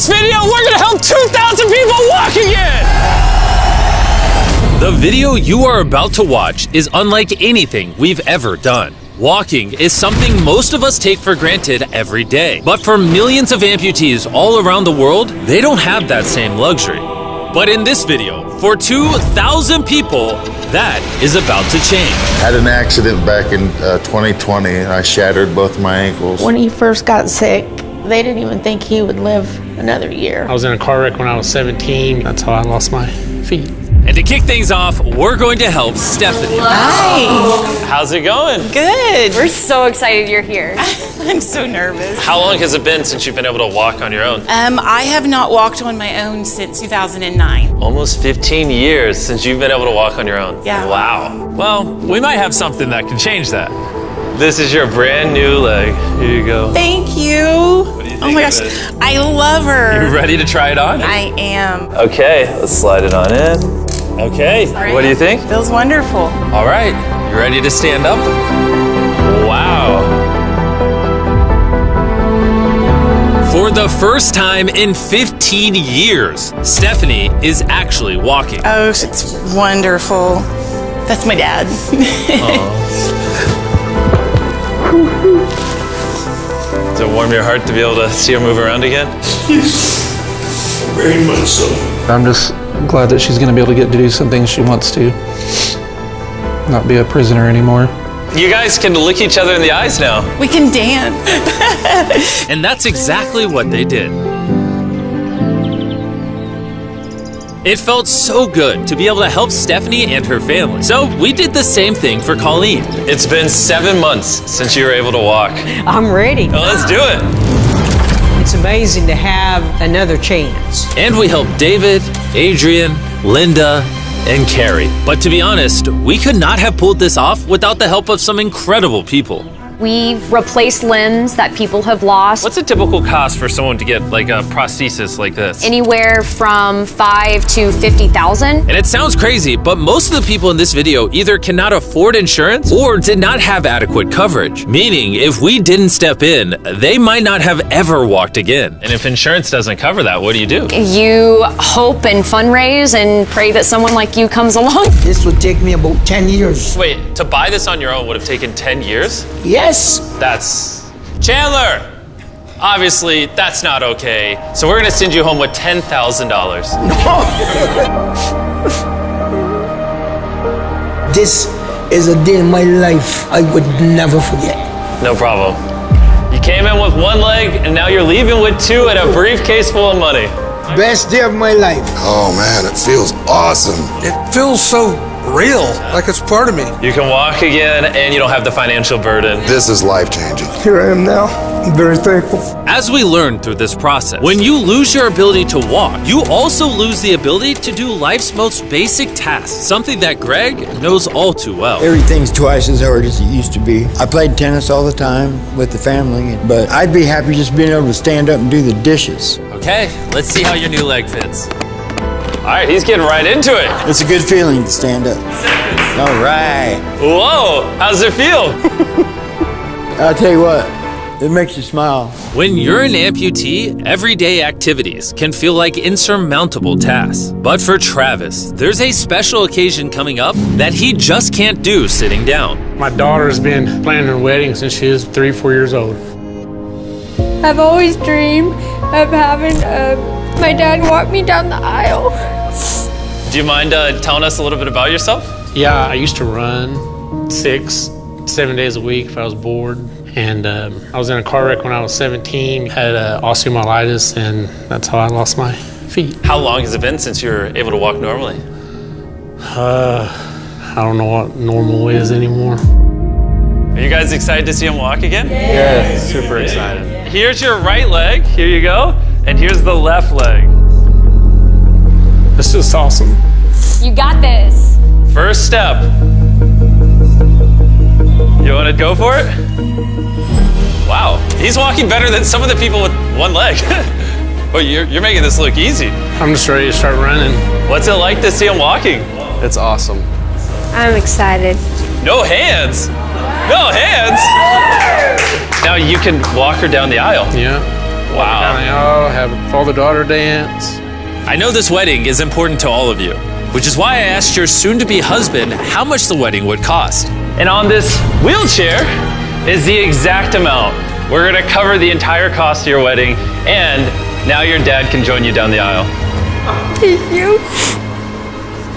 this video, we're gonna help 2,000 people walk again! The video you are about to watch is unlike anything we've ever done. Walking is something most of us take for granted every day. But for millions of amputees all around the world, they don't have that same luxury. But in this video, for 2,000 people, that is about to change. I had an accident back in 2020 and I shattered both my ankles. When he first got sick, they didn't even think he would live another year. I was in a car wreck when I was 17. That's how I lost my feet. And to kick things off, we're going to help Stephanie. Hi. How's it going? Good. We're so excited you're here. I'm so nervous. How long has it been since you've been able to walk on your own? I have not walked on my own since 2009. Almost 15 years since you've been able to walk on your own. Yeah. Wow. Well, we might have something that can change that. This is your brand new leg. Here you go. Thank you. What do you think Oh my of gosh, it? I love her. You ready to try it on? I am. Okay, let's slide it on in. Okay, what do you think? Feels wonderful. All right, you ready to stand up? Wow. For the first time in 15 years, Stephanie is actually walking. Oh, it's wonderful. That's my dad. Does it warm your heart to be able to see her move around again? Very much so. I'm just glad that she's going to be able to get to do some things she wants to. Not be a prisoner anymore. You guys can look each other in the eyes now. We can dance. And that's exactly what they did. It felt so good to be able to help Stephanie and her family. So we did the same thing for Colleen. It's been 7 months since you were able to walk. I'm ready. Well, let's do it. It's amazing to have another chance. And we helped David, Adrian, Linda, and Carrie. But to be honest, we could not have pulled this off without the help of some incredible people. We replace limbs that people have lost. What's a typical cost for someone to get like a prosthesis like this? Anywhere from $5,000 to $50,000. And it sounds crazy, but most of the people in this video either cannot afford insurance or did not have adequate coverage. Meaning, if we didn't step in, they might not have ever walked again. And if insurance doesn't cover that, what do? You hope and fundraise and pray that someone like you comes along. This would take me about 10 years. Wait, to buy this on your own would have taken 10 years? Yes. That's... Chandler! Obviously, that's not okay. So we're gonna send you home with $10,000. This is a day in my life I would never forget. No problem. You came in with one leg, and now you're leaving with two and a briefcase full of money. Best day of my life. Oh man, it feels awesome. It feels so real, like it's part of me. You can walk again, and you don't have the financial burden. This is life-changing. Here I am now. I'm very thankful. As we learned through this process, when you lose your ability to walk, you also lose the ability to do life's most basic tasks, something that Greg knows all too well. Everything's twice as hard as it used to be. I played tennis all the time with the family, but I'd be happy just being able to stand up and do the dishes. Okay, let's see how your new leg fits. All right, he's getting right into it. It's a good feeling to stand up. All right. Whoa, how's it feel? I'll tell you what, it makes you smile. When you're an amputee, everyday activities can feel like insurmountable tasks. But for Travis, there's a special occasion coming up that he just can't do sitting down. My daughter's been planning her wedding since she was 3 or 4 years old. I've always dreamed of having my dad walk me down the aisle. Do you mind telling us a little bit about yourself? Yeah, I used to run 6, 7 days a week if I was bored. And I was in a car wreck when I was 17, had osteomyelitis, and that's how I lost my feet. How long has it been since you were able to walk normally? I don't know what normal is anymore. Are you guys excited to see him walk again? Yeah, super excited. Here's your right leg, here you go, and here's the left leg. It's just awesome. You got this. First step. You want to go for it? Wow, he's walking better than some of the people with one leg. Well, you're making this look easy. I'm just ready to start running. What's it like to see him walking? It's awesome. I'm excited. No hands. No hands. Now you can walk her down the aisle. Yeah. Wow. Have a father-daughter dance. I know this wedding is important to all of you, which is why I asked your soon-to-be husband how much the wedding would cost. And on this wheelchair is the exact amount. We're gonna cover the entire cost of your wedding, and now your dad can join you down the aisle. Thank you.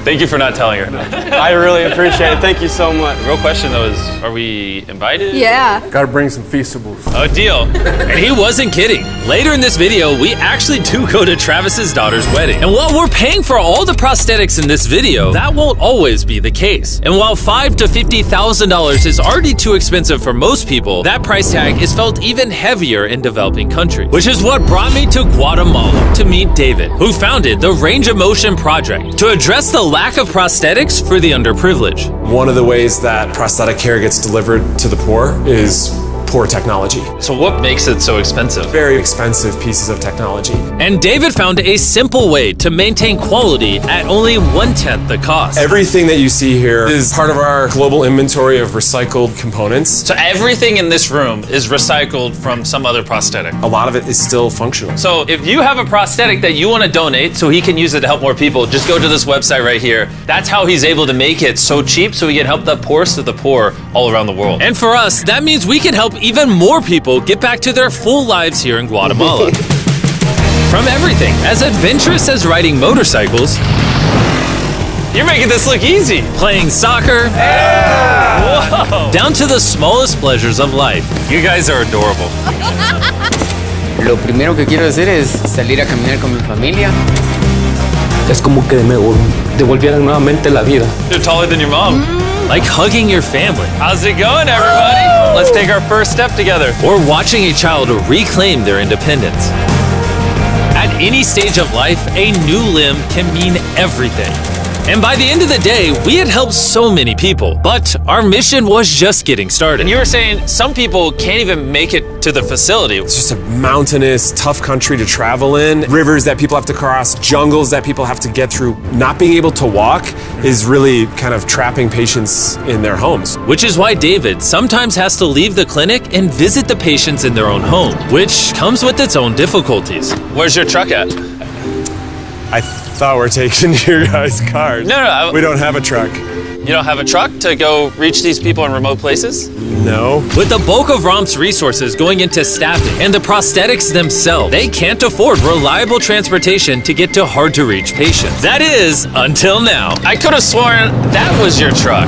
Thank you for not telling her. I really appreciate it. Thank you so much. The real question though is, are we invited? Yeah. Gotta bring some feastables. Oh, deal. And he wasn't kidding. Later in this video, we actually do go to Travis's daughter's wedding. And while we're paying for all the prosthetics in this video, that won't always be the case. And while $5,000 to $50,000 is already too expensive for most people, that price tag is felt even heavier in developing countries. Which is what brought me to Guatemala to meet David, who founded the Range of Motion Project to address the lack of prosthetics for the underprivileged. One of the ways that prosthetic care gets delivered to the poor is poor technology. So what makes it so expensive? Very expensive pieces of technology. And David found a simple way to maintain quality at only 1/10 the cost. Everything that you see here is part of our global inventory of recycled components. So everything in this room is recycled from some other prosthetic. A lot of it is still functional. So if you have a prosthetic that you want to donate so he can use it to help more people, just go to this website right here. That's how he's able to make it so cheap so he can help the poorest of the poor all around the world. And for us, that means we can help even more people get back to their full lives here in Guatemala. From everything as adventurous as riding motorcycles, You're making this look easy. playing soccer, Whoa. down to the smallest pleasures of life. You guys are adorable. Lo primero que quiero hacer es salir a caminar con mi familia. Es como que me devolvieran nuevamente la vida. You're taller than your mom. Like hugging your family. How's it going, everybody? Let's take our first step together. Or watching a child reclaim their independence. At any stage of life, a new limb can mean everything. And by the end of the day, we had helped so many people, but our mission was just getting started. And you were saying some people can't even make it to the facility. It's just a mountainous, tough country to travel in. Rivers that people have to cross, jungles that people have to get through. Not being able to walk is really kind of trapping patients in their homes. Which is why David sometimes has to leave the clinic and visit the patients in their own home, which comes with its own difficulties. Where's your truck at? I thought we're taking your guys' cars. No. We don't have a truck. You don't have a truck to go reach these people in remote places? No. With the bulk of ROM's resources going into staffing and the prosthetics themselves, they can't afford reliable transportation to get to hard-to-reach patients. That is, until now. I could have sworn that was your truck.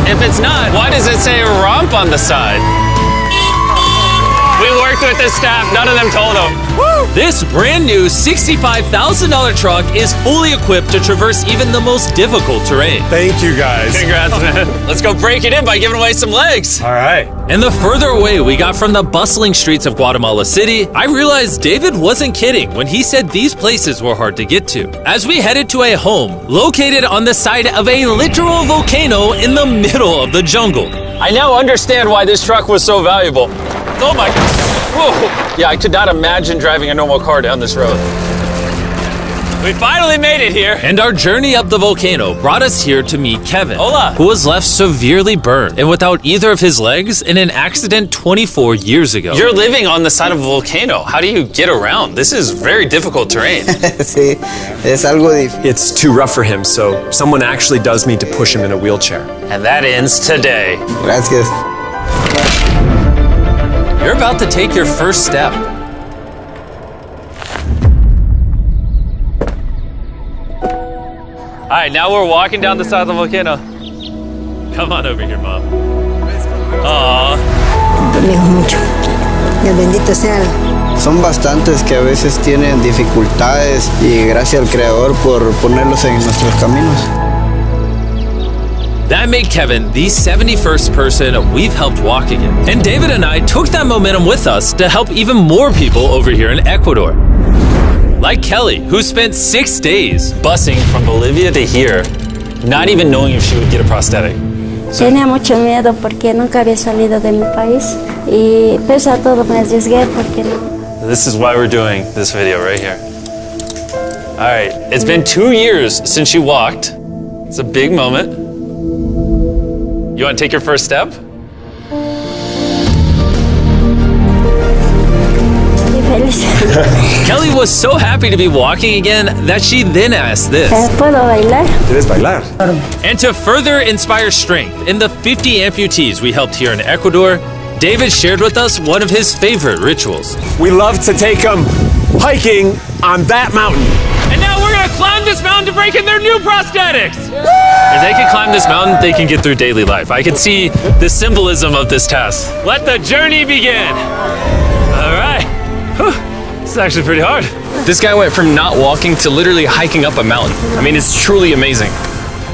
If it's not, why does it say ROMP on the side? We worked with the staff, none of them told them. This brand new $65,000 truck is fully equipped to traverse even the most difficult terrain. Thank you, guys. Congrats, man. Let's go break it in by giving away some legs. All right. And the further away we got from the bustling streets of Guatemala City, I realized David wasn't kidding when he said these places were hard to get to. As we headed to a home located on the side of a literal volcano in the middle of the jungle. I now understand why this truck was so valuable. Oh my God. Whoa. Yeah, I could not imagine driving a normal car down this road. We finally made it here. And our journey up the volcano brought us here to meet Kevin, Hola. who was left severely burned and without either of his legs in an accident 24 years ago. You're living on the side of a volcano. How do you get around? This is very difficult terrain. Sí, es algo difícil. It's too rough for him, so someone actually does need to push him in a wheelchair. And that ends today. Gracias. You're about to take your first step. All right, now we're walking down the side of the volcano. Come on over here, Mom. Aww. mucho. Bendito sea. Son bastantes que a veces tienen dificultades y gracias al Creador por ponerlos en nuestros caminos. That made Kevin the 71st person we've helped walk again. And David and I took that momentum with us to help even more people over here in Ecuador. Like Kelly, who spent 6 days busing from Bolivia to here, not even knowing if she would get a prosthetic. Tenía mucho miedo porque nunca había salido de mi país y pese a todo me arriesgué porque no. This is why we're doing this video right here. All right, it's been 2 years since she walked. It's a big moment. You want to take your first step? feliz. Kelly was so happy to be walking again that she then asked this. ¿Puedo bailar? ¿Quieres bailar? And to further inspire strength in the 50 amputees we helped here in Ecuador, David shared with us one of his favorite rituals. We love to take them hiking on that mountain. And now we're gonna climb this mountain to break in their new prosthetics. If they can climb this mountain, they can get through daily life. I can see the symbolism of this task. Let the journey begin. All right. Whew. This is actually pretty hard. This guy went from not walking to literally hiking up a mountain. I mean, it's truly amazing.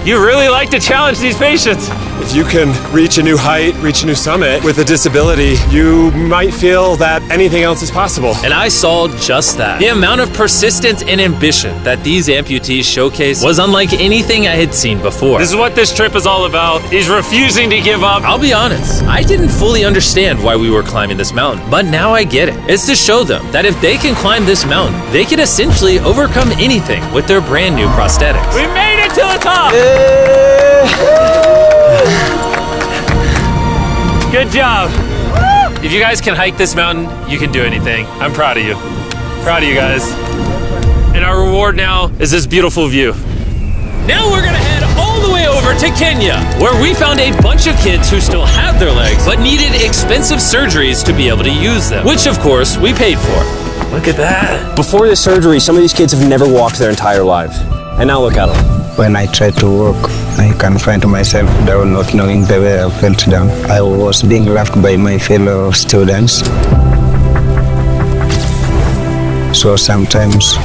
You really like to challenge these patients. If you can reach a new height, reach a new summit with a disability, you might feel that anything else is possible. And I saw just that. The amount of persistence and ambition that these amputees showcased was unlike anything I had seen before. This is what this trip is all about, is refusing to give up. I'll be honest, I didn't fully understand why we were climbing this mountain, but now I get it. It's to show them that if they can climb this mountain, they can essentially overcome anything with their brand new prosthetics. We made it to the top! Good job. If you guys can hike this mountain, you can do anything. I'm proud of you. Proud of you guys. And our reward now is this beautiful view. Now we're gonna head all the way over to Kenya, where we found a bunch of kids who still have their legs, but needed expensive surgeries to be able to use them, which of course we paid for. Look at that. Before this surgery, some of these kids have never walked their entire lives. And now look at them. When I try to walk, I can find myself down, not knowing the way I felt down. I was being laughed by my fellow students. So sometimes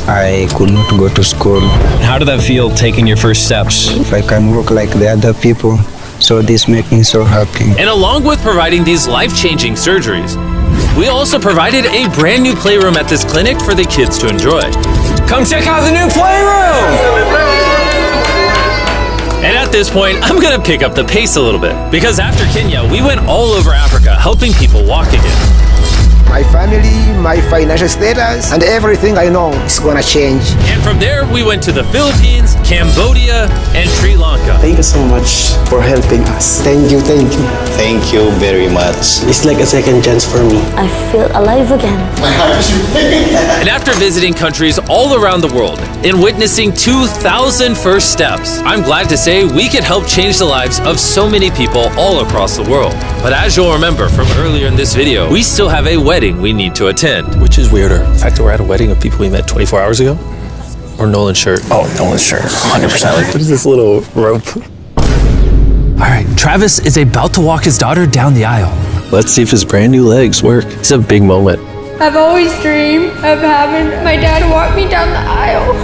I could not go to school. How did that feel, taking your first steps? If I can walk like the other people, so this makes me so happy. And along with providing these life-changing surgeries, we also provided a brand new playroom at this clinic for the kids to enjoy. Come check out the new playroom! And at this point, I'm gonna pick up the pace a little bit, because after Kenya, we went all over Africa helping people walk again. My family, my financial status, and everything I know is gonna change. And from there, we went to the Philippines, Cambodia, and Sri Lanka. Thank you so much for helping us. Thank you, thank you. Thank you very much. It's like a second chance for me. I feel alive again. And after visiting countries all around the world and witnessing 2,000 first steps, I'm glad to say we could help change the lives of so many people all across the world. But as you'll remember from earlier in this video, we still have a wedding we need to attend. Which is weirder, the fact that we're at a wedding of people we met 24 hours ago? Or Nolan's shirt? Oh, Nolan's shirt, 100%. What is this little rope? All right, Travis is about to walk his daughter down the aisle. Let's see if his brand new legs work. It's a big moment. I've always dreamed of having my dad walk me down the aisle.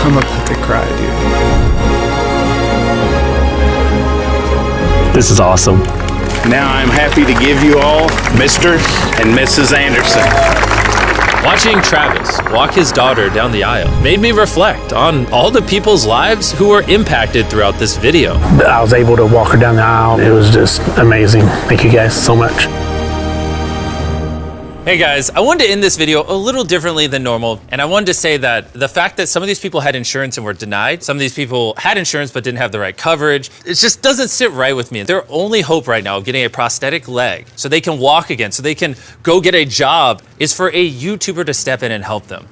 I'm about to cry, dude. This is awesome. Now I'm happy to give you all Mr. and Mrs. Anderson. Watching Travis walk his daughter down the aisle made me reflect on all the people's lives who were impacted throughout this video. I was able to walk her down the aisle. It was just amazing. Thank you guys so much. Hey guys, I wanted to end this video a little differently than normal, and I wanted to say that the fact that some of these people had insurance and were denied, some of these people had insurance but didn't have the right coverage, it just doesn't sit right with me. Their only hope right now of getting a prosthetic leg so they can walk again, so they can go get a job, is for a YouTuber to step in and help them,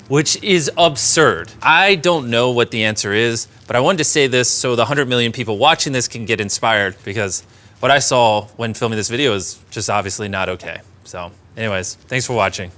which is absurd. I don't know what the answer is, but I wanted to say this so the 100 million people watching this can get inspired, because what I saw when filming this video is just obviously not okay. So anyways, thanks for watching.